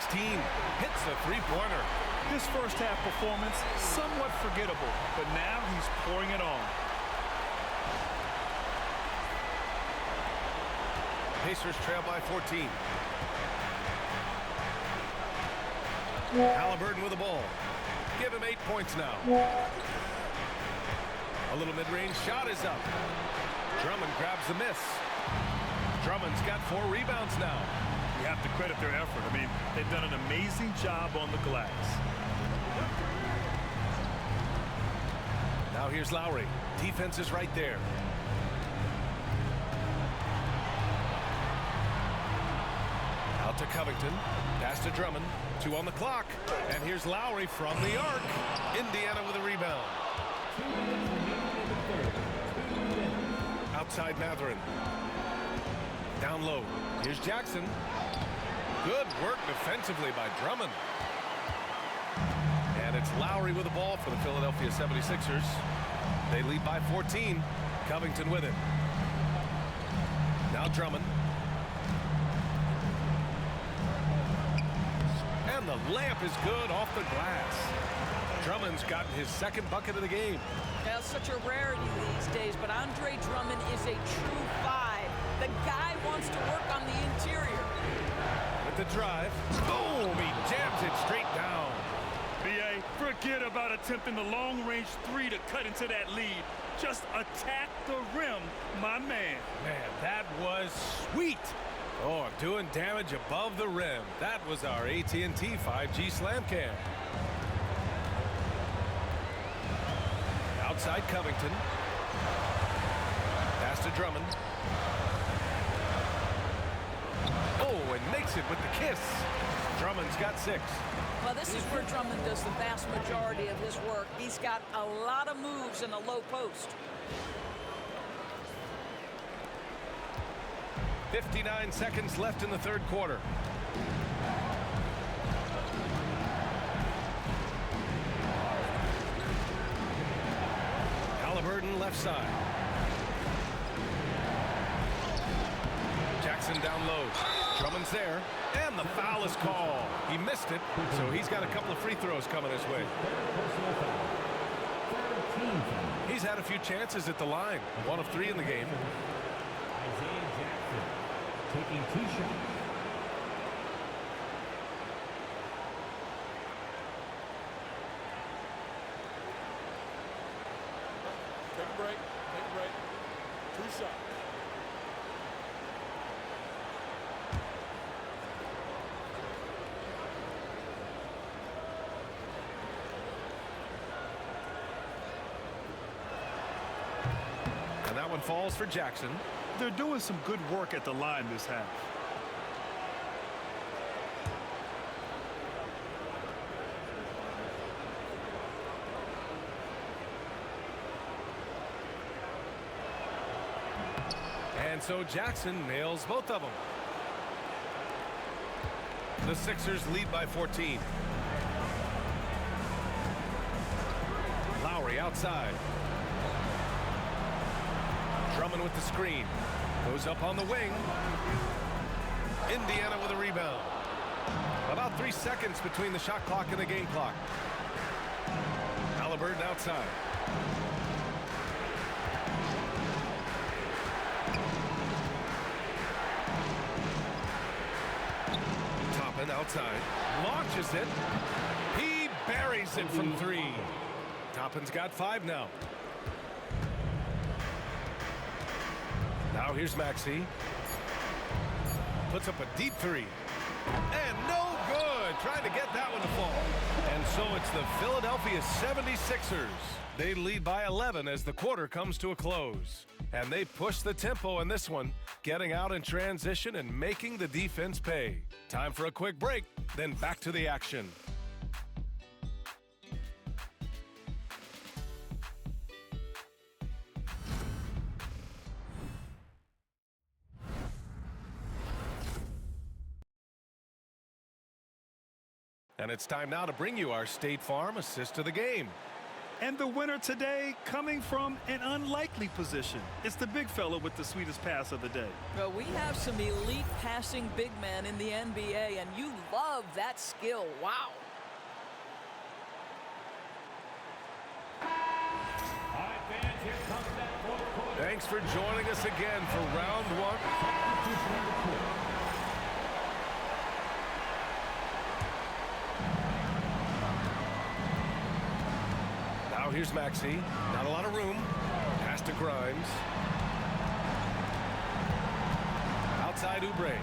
Hits a three-pointer. His first half performance, somewhat forgettable, but now he's pouring it on. Pacers trail by 14. Halliburton with the ball. Give him 8 points now. A little mid-range shot is up. Drummond grabs the miss. Drummond's got 4 rebounds now. You have to credit their effort. I mean, they've done an amazing job on the glass. Now here's Lowry. Defense is right there. Out to Covington. Pass to Drummond. 2 on the clock. And here's Lowry from the arc. Indiana with a rebound. Outside Matherin. Down low. Here's Jackson. Good work defensively by Drummond. And it's Lowry with the ball for the Philadelphia 76ers. They lead by 14. Covington with it. Now Drummond. And the layup is good off the glass. Drummond's gotten his second bucket of the game. That's such a rarity these days, but Andre Drummond is a true 5. The guy wants to work on the interior. With the drive. Boom! He jams it straight down. B.A., forget about attempting the long-range 3 to cut into that lead. Just attack the rim, my man. Man, that was sweet. Oh, doing damage above the rim. That was our AT&T 5G slam cam. Outside Covington. Pass to Drummond. Oh, and makes it with the kiss. Drummond's got 6. Well, this is where Drummond does the vast majority of his work. He's got a lot of moves in a low post. 59 seconds left in the third quarter. Halliburton left side. Jackson down low. Drummond's there. And the foul is called. He missed it, so he's got a couple of free throws coming his way. He's had a few chances at the line. 1 of 3 in the game. Taking 2 shots. Take a break. Take a break. 2 shots. And that one falls for Jackson. They're doing some good work at the line this half. And so Jackson nails both of them. The Sixers lead by 14. the outside. Drummond with the screen. Goes up on the wing. Indiana with a rebound. About 3 seconds between the shot clock and the game clock. Halliburton outside. Toppin outside. Launches it. He buries it from 3. Toppin's got 5 now. Now here's Maxey. Puts up a deep 3. And no good. Trying to get that one to fall. And so it's the Philadelphia 76ers. They lead by 11 as the quarter comes to a close. And they push the tempo in this one, getting out in transition and making the defense pay. Time for a quick break, then back to the action. And it's time now to bring you our State Farm assist of the game. And the winner today coming from an unlikely position. It's the big fella with the sweetest pass of the day. Well, we have some elite passing big men in the NBA, and you love that skill. Wow. All right, fans, here comes that fourth quarter. Thanks for joining us again for round 1. Now here's Maxey. Not a lot of room. Pass to Grimes. Outside Oubre.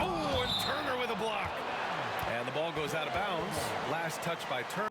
Oh, and Turner with a block. And the ball goes out of bounds. Last touch by Turner.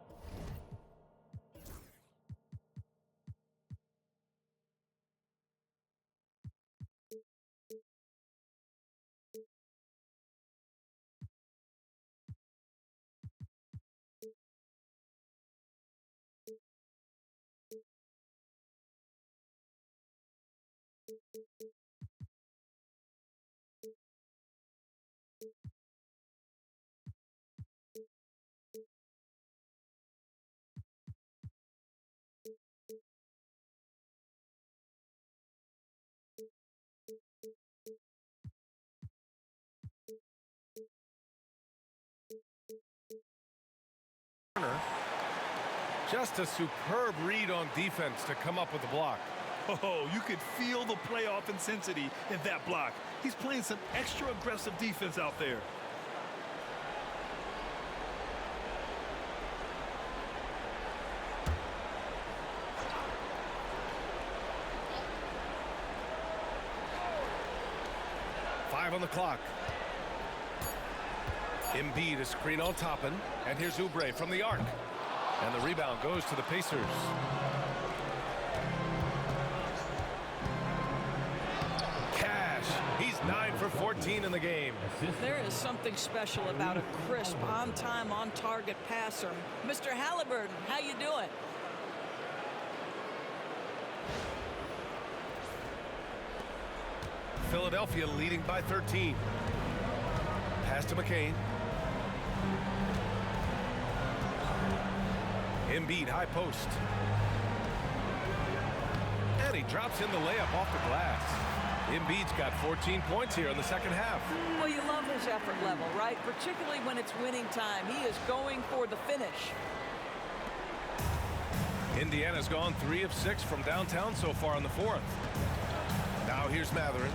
Just a superb read on defense to come up with the block. Oh, you could feel the playoff intensity in that block. He's playing some extra aggressive defense out there. Five on the clock. Embiid a screen on Toppin, and here's Oubre from the arc. And the rebound goes to the Pacers. Cash, he's 9 for 14 in the game. There is something special about a crisp, on-time, on-target passer. Mr. Halliburton, how you doing? Philadelphia leading by 13. Pass to McCain. Embiid high post. And he drops in the layup off the glass. Embiid's got 14 points here in the second half. Well, you love his effort level, right? Particularly when it's winning time. He is going for the finish. Indiana's gone 3 of 6 from downtown so far in the fourth. Now here's Matherin.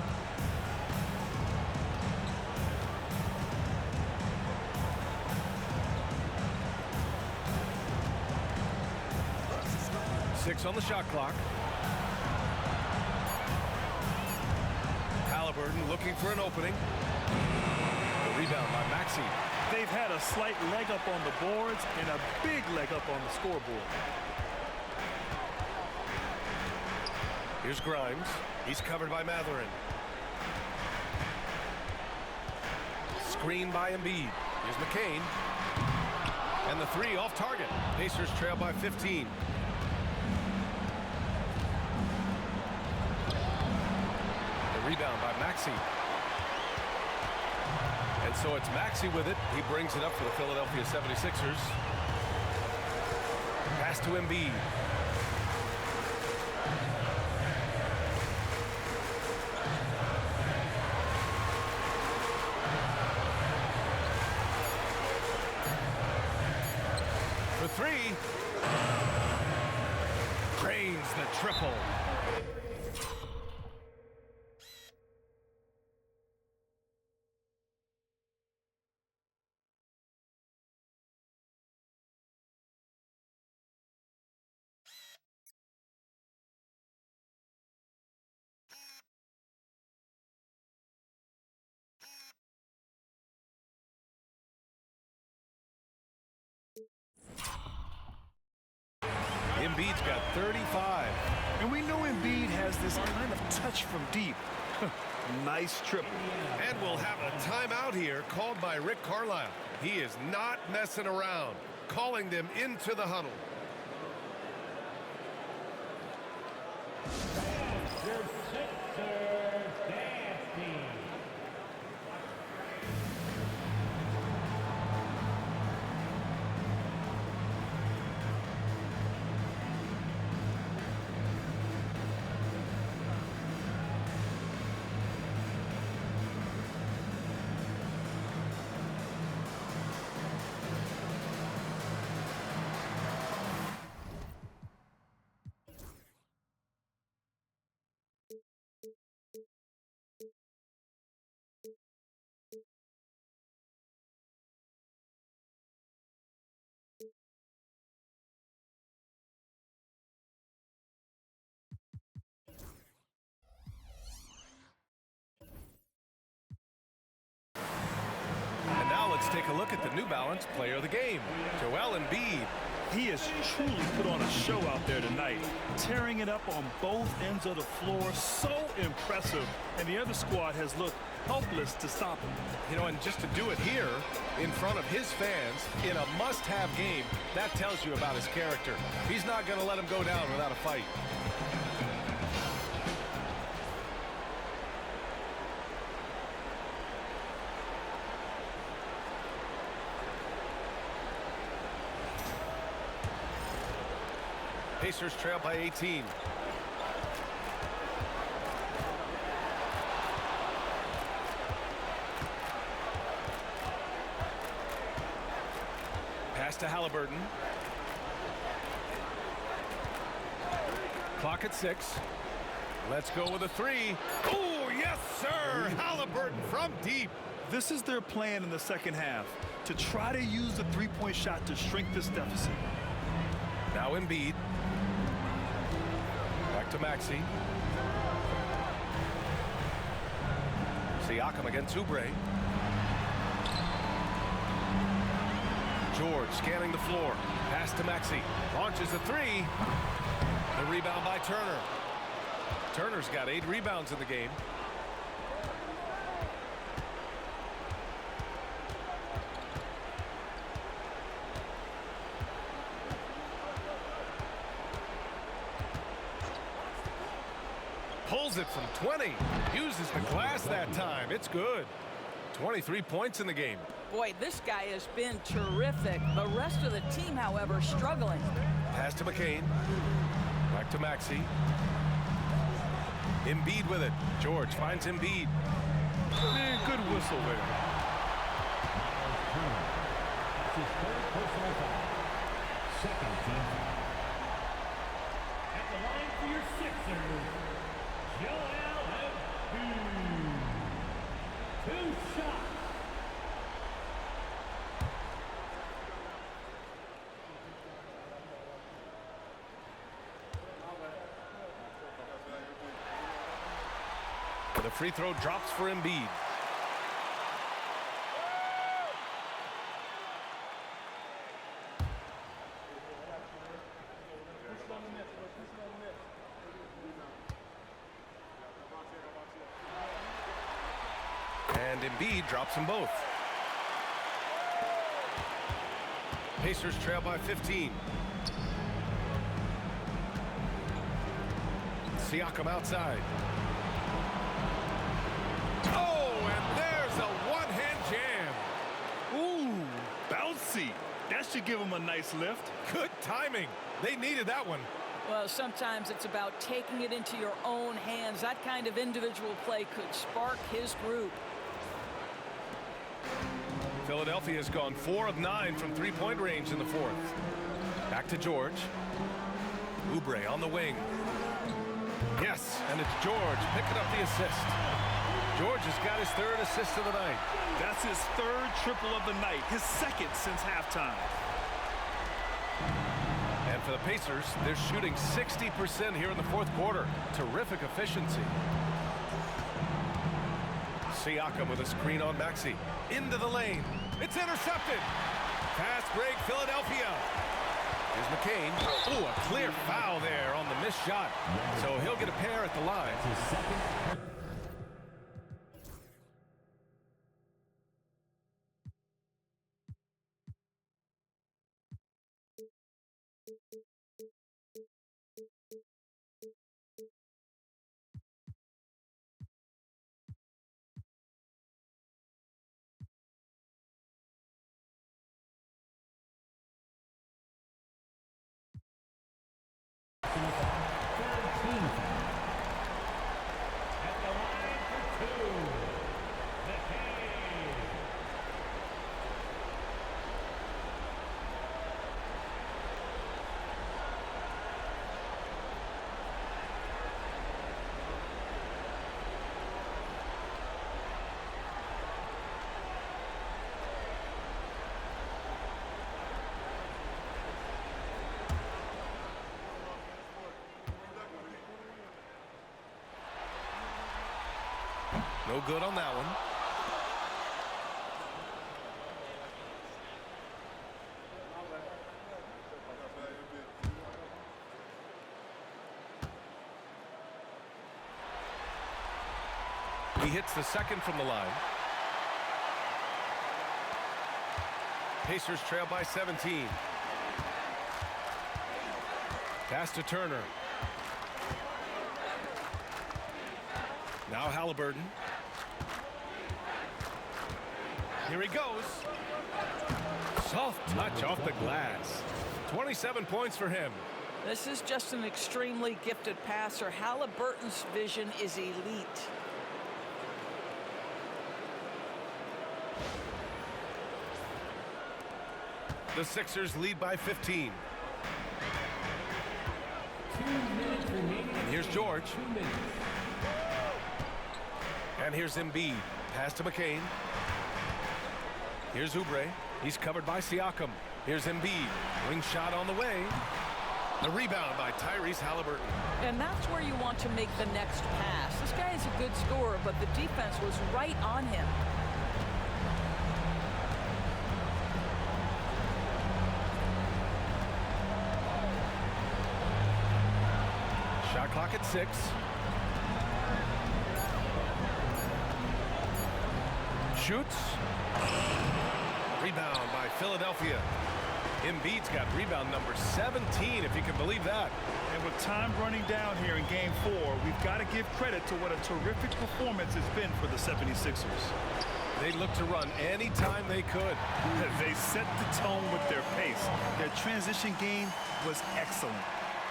Six on the shot clock. Halliburton looking for an opening. The rebound by Maxey. They've had a slight leg up on the boards and a big leg up on the scoreboard. Here's Grimes. He's covered by Matherin. Screen by Embiid. Here's McCain. And the 3 off target. Pacers trail by 15. Rebound by Maxey. And And so it's Maxey with it. He brings it up for the Philadelphia 76ers. Pass to Embiid. For three. Drains the triple. Embiid's got 35. And we know Embiid has this kind of touch from deep. Nice triple. And we'll have a timeout here called by Rick Carlisle. He is not messing around, calling them into the huddle. Let's take a look at the New Balance player of the game, Joel Embiid. He has truly put on a show out there tonight, tearing it up on both ends of the floor. So impressive, and the other squad has looked helpless to stop him. You know, and just to do it here in front of his fans in a must-have game, that tells you about his character. He's not going to let him go down without a fight. Pacers trail by 18. Pass to Halliburton. Clock at 6. Let's go with a three. Oh, yes, sir. Halliburton from deep. This is their plan in the second half, to try to use the three-point shot to shrink this deficit. Now Embiid. Back to Maxey. Siakam against Oubre. George scanning the floor. Pass to Maxey. Launches a three. The rebound by Turner. Turner's got 8 rebounds in the game. Pulls it from 20. Uses the glass that time. It's good. 23 points in the game. Boy, this guy has been terrific. The rest of the team, however, struggling. Pass to McCain. Back to Maxey. Embiid with it. George finds Embiid. Man, good whistle there. Second team. At the line for your Sixers, Joel Embiid. 2 shots. The free throw drops for Embiid. And Embiid drops them both. Pacers trail by 15. Siakam outside. Oh, and there's a one-hand jam. give him a nice lift. Good timing. They needed that one. Well, sometimes it's about taking it into your own hands. That kind of individual play could spark his group. Philadelphia has gone 4 of 9 from three-point range in the fourth. Back to George. Oubre on the wing. Yes, and it's George picking up the assist. George has got his third assist of the night. That's his third triple of the night, his second since halftime. And for the Pacers, they're shooting 60% here in the fourth quarter. Terrific efficiency. Siakam with a screen on Maxey. Into the lane. It's intercepted. Fast break, Philadelphia. Here's McCain. Oh, a clear foul there on the missed shot. So he'll get a pair at the line. No good on that one. He hits the second from the line. Pacers trail by 17. Pass to Turner. Now Halliburton. Here he goes. Soft touch off the glass. 27 points for him. This is just an extremely gifted passer. Halliburton's vision is elite. The Sixers lead by 15. And here's George. And here's Embiid. Pass to McCain. Here's Oubre. He's covered by Siakam. Here's Embiid. Wing shot on the way. The rebound by Tyrese Halliburton. And that's where you want to make the next pass. This guy is a good scorer, but the defense was right on him. Shot clock at 6. Shoots. Rebound by Philadelphia. Embiid's got rebound number 17, if you can believe that. And with time running down here in Game 4, we've got to give credit to what a terrific performance has been for the 76ers. They looked to run any time they could. They set the tone with their pace. Their transition game was excellent.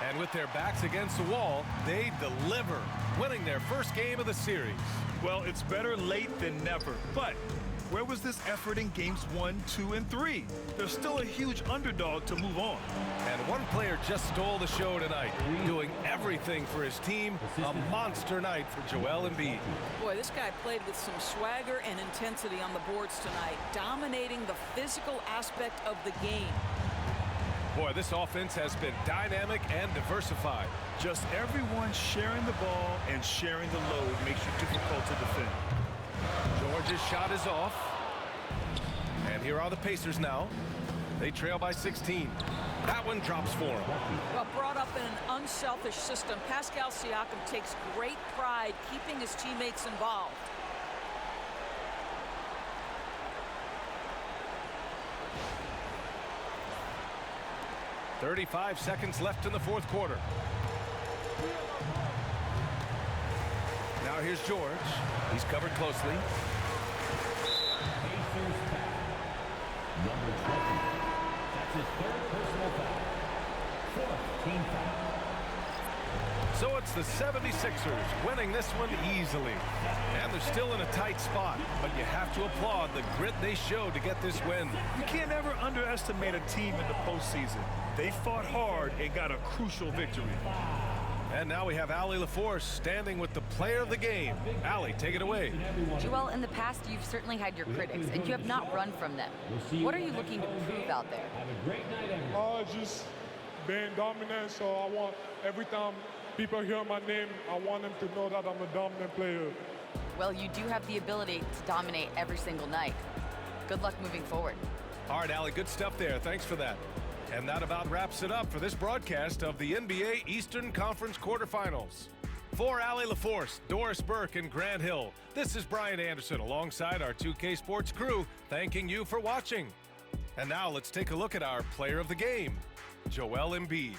And with their backs against the wall, they deliver, winning their first game of the series. Well, it's better late than never. But where was this effort in games 1, 2, and 3? They're still a huge underdog to move on. And one player just stole the show tonight, doing everything for his team. A monster night for Joel Embiid. Boy, this guy played with some swagger and intensity on the boards tonight, dominating the physical aspect of the game. Boy, this offense has been dynamic and diversified. Just everyone sharing the ball and sharing the load makes you difficult to defend. George's shot is off. And here are the Pacers now. They trail by 16. That one drops for him. Well, brought up in an unselfish system, Pascal Siakam takes great pride keeping his teammates involved. .35 seconds left in the fourth quarter. Now here's George. He's covered closely. Pacers pass. Number 20. That's his team foul. So it's the 76ers winning this one easily. And they're still in a tight spot, but you have to applaud the grit they showed to get this win. You can't ever underestimate a team in the postseason. They fought hard and got a crucial victory. And now we have Allie LaForce standing with the player of the game. Allie, take it away. Joel, in the past, you've certainly had your critics, and you have not run from them. What are you looking to prove out there? Have a great night, everyone. Just being dominant, so I want every time people hear my name, I want them to know that I'm a dominant player. Well, you do have the ability to dominate every single night. Good luck moving forward. All right, Allie, good stuff there. Thanks for that. And that about wraps it up for this broadcast of the NBA Eastern Conference quarterfinals. For Allie LaForce, Doris Burke, and Grant Hill, this is Brian Anderson alongside our 2K Sports crew, thanking you for watching. And now let's take a look at our player of the game, Joel Embiid.